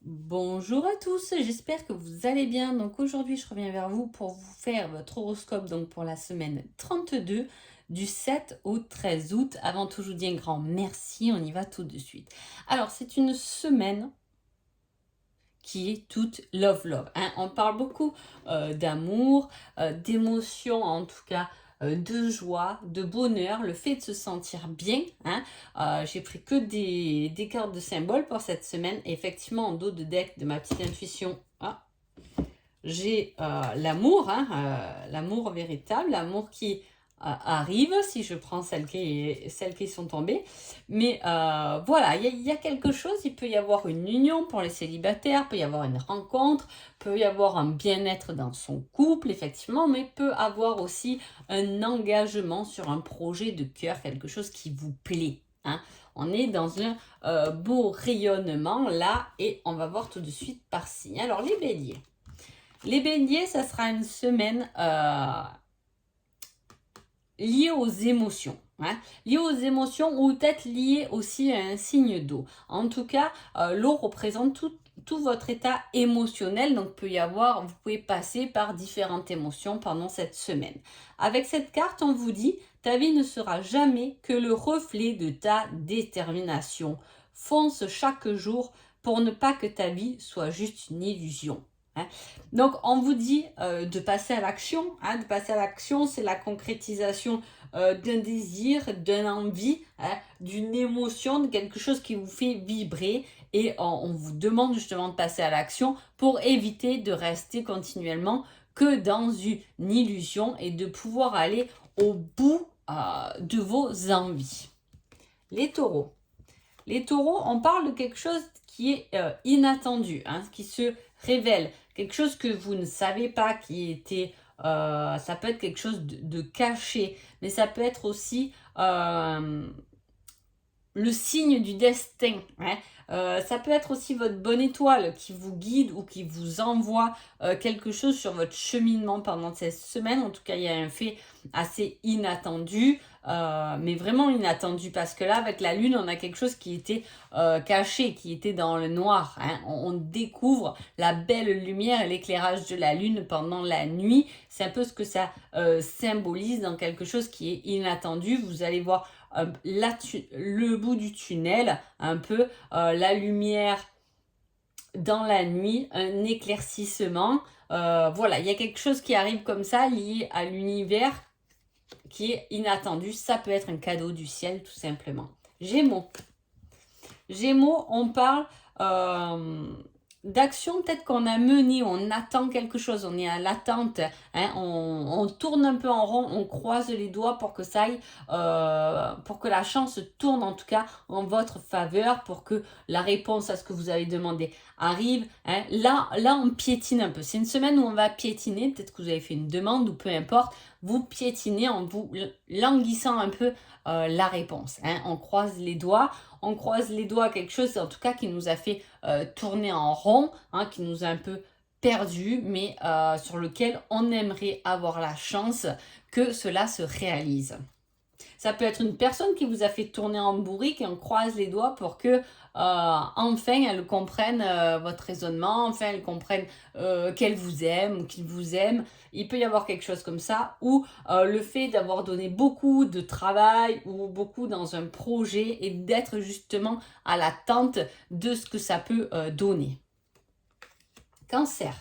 Bonjour à tous, j'espère que vous allez bien. Donc aujourd'hui, je reviens vers vous pour vous faire votre horoscope donc pour la semaine 32 du 7 au 13 août. Avant tout, je vous dis un grand merci, on y va tout de suite. Alors, c'est une semaine qui est toute love, hein. On parle beaucoup d'amour, d'émotion, en tout cas de joie, de bonheur, le fait de se sentir bien, hein. J'ai pris que des cartes de symboles pour cette semaine. Et effectivement, en dos de deck de ma petite intuition, j'ai l'amour, hein, l'amour véritable, l'amour qui arrive, si je prends celles qui sont tombées. Mais voilà, il y a quelque chose, il peut y avoir une union pour les célibataires, peut y avoir une rencontre, peut y avoir un bien-être dans son couple, effectivement, mais peut avoir aussi un engagement sur un projet de cœur, quelque chose qui vous plaît, hein. On est dans un beau rayonnement là et on va voir tout de suite par signe. Alors les béliers. Les béliers, ça sera une semaine liée aux émotions. Hein, liée aux émotions ou peut-être liée aussi à un signe d'eau. En tout cas, l'eau représente tout votre état émotionnel. Donc, vous pouvez passer par différentes émotions pendant cette semaine. Avec cette carte, on vous dit, ta vie ne sera jamais que le reflet de ta détermination. Fonce chaque jour pour ne pas que ta vie soit juste une illusion. Hein. Donc, on vous dit de passer à l'action. Hein, de passer à l'action, c'est la concrétisation d'un désir, d'une envie, hein, d'une émotion, de quelque chose qui vous fait vibrer. Et on vous demande justement de passer à l'action pour éviter de rester continuellement que dans une illusion et de pouvoir aller au bout de vos envies. Les taureaux. Les taureaux, on parle de quelque chose qui est inattendu, hein, qui se révèle, quelque chose que vous ne savez pas, qui était, ça peut être quelque chose de caché, mais ça peut être aussi le signe du destin. Hein. Ça peut être aussi votre bonne étoile qui vous guide ou qui vous envoie quelque chose sur votre cheminement pendant cette semaine. En tout cas, il y a un fait assez inattendu, mais vraiment inattendu parce que là, avec la lune, on a quelque chose qui était caché, qui était dans le noir. Hein. On découvre la belle lumière et l'éclairage de la lune pendant la nuit. C'est un peu ce que ça symbolise dans quelque chose qui est inattendu. Vous allez voir le bout du tunnel, un peu la lumière dans la nuit, un éclaircissement. Voilà, il y a quelque chose qui arrive comme ça, lié à l'univers, qui est inattendu. Ça peut être un cadeau du ciel, tout simplement. Gémeaux. Gémeaux, on parle d'action peut-être qu'on a menée, on attend quelque chose, on est à l'attente, hein, on tourne un peu en rond, on croise les doigts pour que ça aille, pour que la chance tourne en tout cas en votre faveur, pour que la réponse à ce que vous avez demandé arrive. Hein. Là, on piétine un peu. C'est une semaine où on va piétiner, peut-être que vous avez fait une demande ou peu importe, vous piétinez en vous languissant un peu la réponse. Hein. On croise les doigts quelque chose en tout cas qui nous a fait tourner en rond, hein, qui nous a un peu perdu, mais sur lequel on aimerait avoir la chance que cela se réalise. Ça peut être une personne qui vous a fait tourner en bourrique et on croise les doigts pour que enfin elle comprenne votre raisonnement, enfin elle comprenne qu'elle vous aime ou qu'il vous aime. Il peut y avoir quelque chose comme ça, ou le fait d'avoir donné beaucoup de travail ou beaucoup dans un projet et d'être justement à l'attente de ce que ça peut donner. Cancer.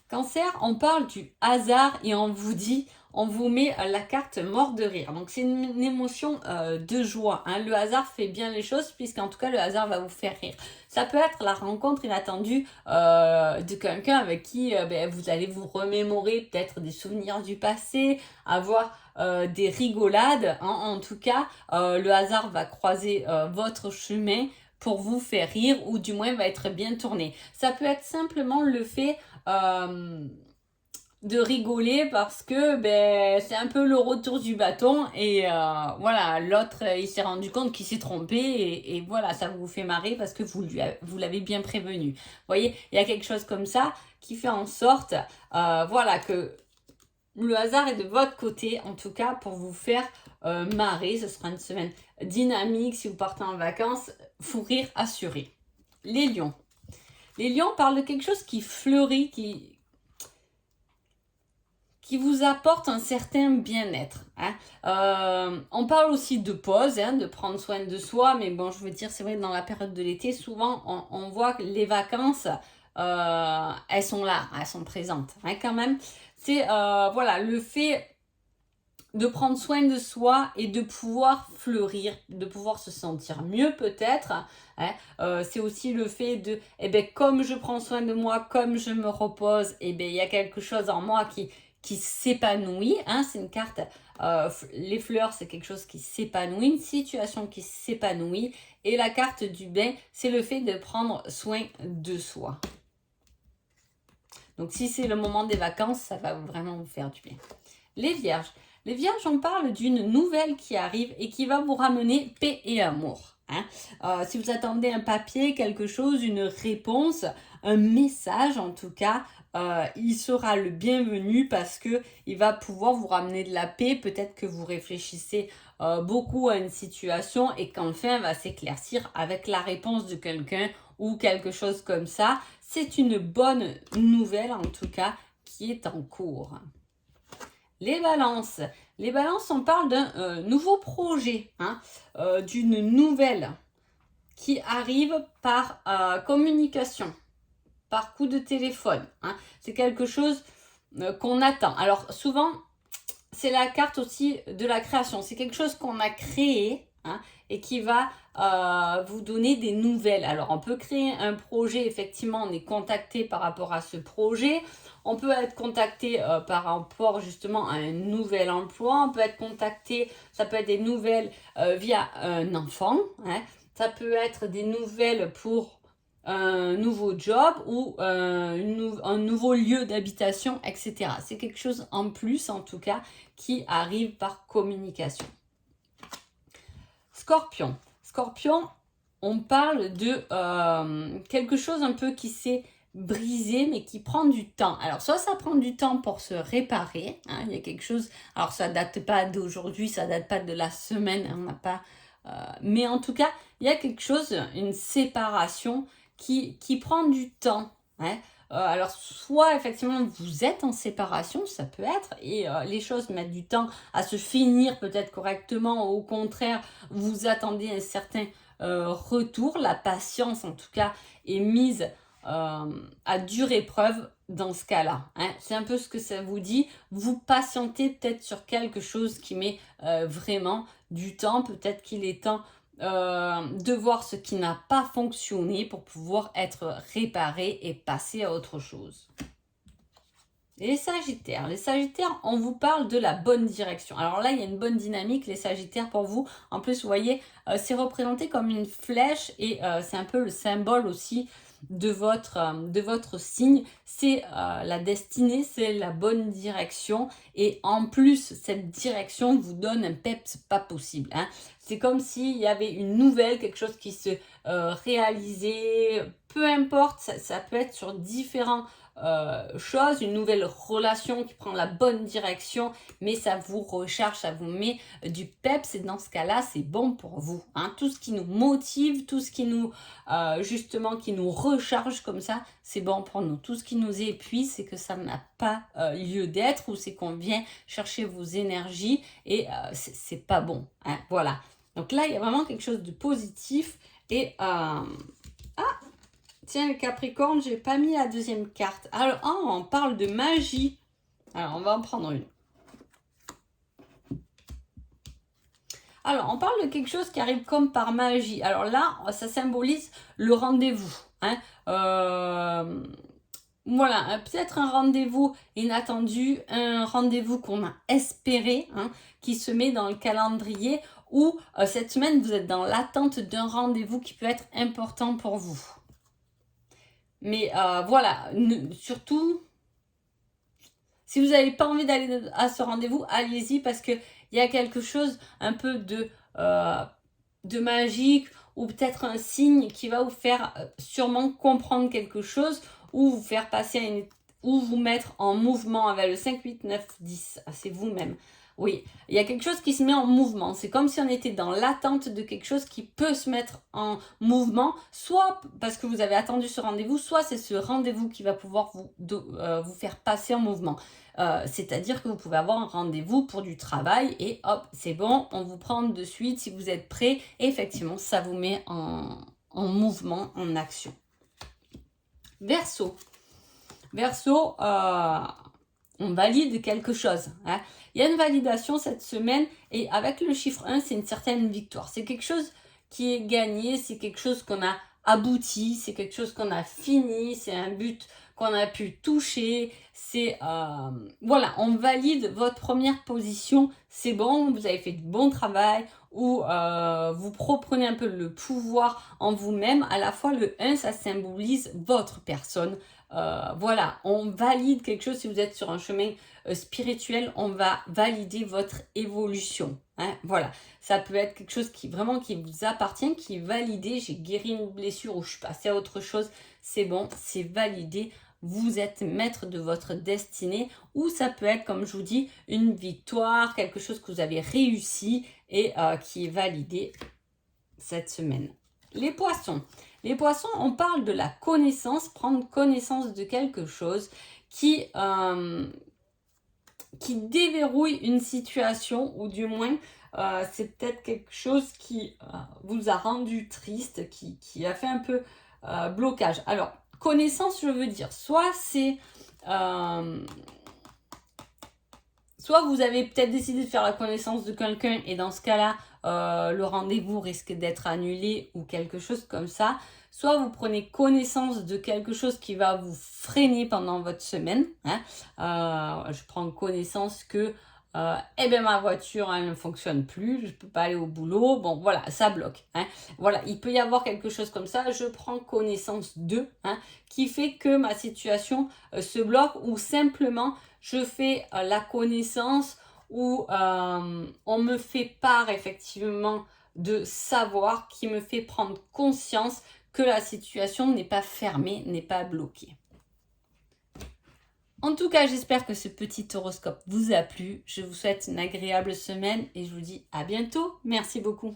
Cancer, on parle du hasard et on vous met la carte mort de rire. Donc c'est une émotion de joie. Hein. Le hasard fait bien les choses puisqu'en tout cas le hasard va vous faire rire. Ça peut être la rencontre inattendue de quelqu'un avec qui vous allez vous remémorer peut-être des souvenirs du passé, avoir des rigolades. Hein. En tout cas, le hasard va croiser votre chemin pour vous faire rire ou du moins va être bien tourné. Ça peut être simplement le fait de rigoler parce que c'est un peu le retour du bâton et voilà, l'autre il s'est rendu compte qu'il s'est trompé et voilà, ça vous fait marrer parce que vous l'avez bien prévenu. Vous voyez, il y a quelque chose comme ça qui fait en sorte voilà, que le hasard est de votre côté, en tout cas pour vous faire marrer. Ce sera une semaine dynamique si vous partez en vacances, fou rire assuré. Les lions. Les lions parlent de quelque chose qui fleurit, qui vous apporte un certain bien-être. Hein. On parle aussi de pause, hein, de prendre soin de soi, mais bon, je veux dire, c'est vrai que dans la période de l'été, souvent, on voit que les vacances, elles sont là, elles sont présentes, hein, quand même. C'est, voilà, le fait de prendre soin de soi et de pouvoir fleurir, de pouvoir se sentir mieux peut-être. Hein. C'est aussi le fait de, eh ben, comme je prends soin de moi, comme je me repose, eh ben, il y a quelque chose en moi qui s'épanouit. Hein. C'est une carte, les fleurs, c'est quelque chose qui s'épanouit, une situation qui s'épanouit. Et la carte du bain, c'est le fait de prendre soin de soi. Donc si c'est le moment des vacances, ça va vraiment vous faire du bien. Les vierges. Les vierges, on parle d'une nouvelle qui arrive et qui va vous ramener paix et amour. Hein. Si vous attendez un papier, quelque chose, une réponse, un message en tout cas, il sera le bienvenu parce que il va pouvoir vous ramener de la paix. Peut-être que vous réfléchissez beaucoup à une situation et qu'enfin va s'éclaircir avec la réponse de quelqu'un ou quelque chose comme ça. C'est une bonne nouvelle en tout cas qui est en cours. Les balances. Les balances, on parle d'un nouveau projet, hein, d'une nouvelle qui arrive par communication, par coup de téléphone. Hein. C'est quelque chose qu'on attend. Alors souvent, c'est la carte aussi de la création. C'est quelque chose qu'on a créé, hein, et qui va vous donner des nouvelles. Alors on peut créer un projet, effectivement, on est contacté par rapport à ce projet. On peut être contacté par rapport justement à un nouvel emploi. On peut être contacté, ça peut être des nouvelles via un enfant. Hein. Ça peut être des nouvelles pour un nouveau job ou un nouveau lieu d'habitation, etc. C'est quelque chose en plus, en tout cas, qui arrive par communication. Scorpion. Scorpion, on parle de quelque chose un peu qui s'est brisé mais qui prend du temps. Alors soit ça prend du temps pour se réparer, hein, il y a quelque chose, alors ça date pas d'aujourd'hui, ça date pas de la semaine, on n'a pas, mais en tout cas il y a quelque chose, une séparation qui prend du temps. Hein. Alors soit effectivement vous êtes en séparation, ça peut être, et les choses mettent du temps à se finir peut-être correctement, au contraire vous attendez un certain retour, la patience en tout cas est mise à dure épreuve dans ce cas-là. Hein. C'est un peu ce que ça vous dit. Vous patientez peut-être sur quelque chose qui met vraiment du temps. Peut-être qu'il est temps de voir ce qui n'a pas fonctionné pour pouvoir être réparé et passer à autre chose. Et les Sagittaires, on vous parle de la bonne direction. Alors là, il y a une bonne dynamique, les Sagittaires, pour vous. En plus, vous voyez, c'est représenté comme une flèche et c'est un peu le symbole aussi de votre signe. C'est la destinée, c'est la bonne direction. Et en plus, cette direction vous donne un peps pas possible. Hein. C'est comme s'il y avait une nouvelle, quelque chose qui se réalisait. Peu importe, ça peut être sur différents chose, une nouvelle relation qui prend la bonne direction, mais ça vous recharge, ça vous met du peps et dans ce cas-là, c'est bon pour vous. Hein. Tout ce qui nous motive, tout ce qui nous, justement, qui nous recharge comme ça, c'est bon pour nous. Tout ce qui nous épuise, c'est que ça n'a pas lieu d'être ou c'est qu'on vient chercher vos énergies et c'est pas bon. Hein. Voilà. Donc là, il y a vraiment quelque chose de positif et tiens, le Capricorne, j'ai pas mis la deuxième carte. Alors, on parle de magie. Alors, on va en prendre une. Alors, on parle de quelque chose qui arrive comme par magie. Alors là, ça symbolise le rendez-vous. Hein. Voilà, peut-être un rendez-vous inattendu, un rendez-vous qu'on a espéré, hein, qui se met dans le calendrier, ou cette semaine, vous êtes dans l'attente d'un rendez-vous qui peut être important pour vous. Mais voilà, surtout, si vous n'avez pas envie d'aller à ce rendez-vous, allez-y parce qu'il y a quelque chose un peu de magique ou peut-être un signe qui va vous faire sûrement comprendre quelque chose ou vous faire passer ou vous mettre en mouvement avec le 5, 8, 9, 10. C'est vous-même. Oui, il y a quelque chose qui se met en mouvement. C'est comme si on était dans l'attente de quelque chose qui peut se mettre en mouvement, soit parce que vous avez attendu ce rendez-vous, soit c'est ce rendez-vous qui va pouvoir vous faire passer en mouvement. C'est-à-dire que vous pouvez avoir un rendez-vous pour du travail et hop, c'est bon, on vous prend de suite si vous êtes prêt. Et effectivement, ça vous met en mouvement, en action. Verseau. Verseau, on valide quelque chose. Hein. Il y a une validation cette semaine et avec le chiffre 1, c'est une certaine victoire. C'est quelque chose qui est gagné, c'est quelque chose qu'on a abouti, c'est quelque chose qu'on a fini, c'est un but qu'on a pu toucher. C'est voilà, on valide votre première position, c'est bon, vous avez fait du bon travail ou vous reprenez un peu le pouvoir en vous-même. À la fois, le 1, ça symbolise votre personne. Voilà, on valide quelque chose. Si vous êtes sur un chemin spirituel, on va valider votre évolution. Hein, voilà, ça peut être quelque chose qui vraiment qui vous appartient, qui est validé. J'ai guéri une blessure ou je suis passée à autre chose. C'est bon, c'est validé. Vous êtes maître de votre destinée. Ou ça peut être, comme je vous dis, une victoire, quelque chose que vous avez réussi et qui est validé cette semaine. Les poissons. Les poissons, on parle de la connaissance, prendre connaissance de quelque chose qui déverrouille une situation ou du moins c'est peut-être quelque chose qui vous a rendu triste, qui a fait un peu blocage. Alors, connaissance, je veux dire, soit vous avez peut-être décidé de faire la connaissance de quelqu'un et dans ce cas-là, le rendez-vous risque d'être annulé ou quelque chose comme ça. Soit vous prenez connaissance de quelque chose qui va vous freiner pendant votre semaine. Hein. Je prends connaissance que ma voiture elle ne fonctionne plus, je ne peux pas aller au boulot. Bon, voilà, ça bloque. Hein. Voilà, il peut y avoir quelque chose comme ça. Je prends connaissance de, qui fait que ma situation se bloque ou simplement je fais la connaissance ou on me fait part effectivement de savoir qui me fait prendre conscience que la situation n'est pas fermée, n'est pas bloquée. En tout cas, j'espère que ce petit horoscope vous a plu. Je vous souhaite une agréable semaine et je vous dis à bientôt. Merci beaucoup.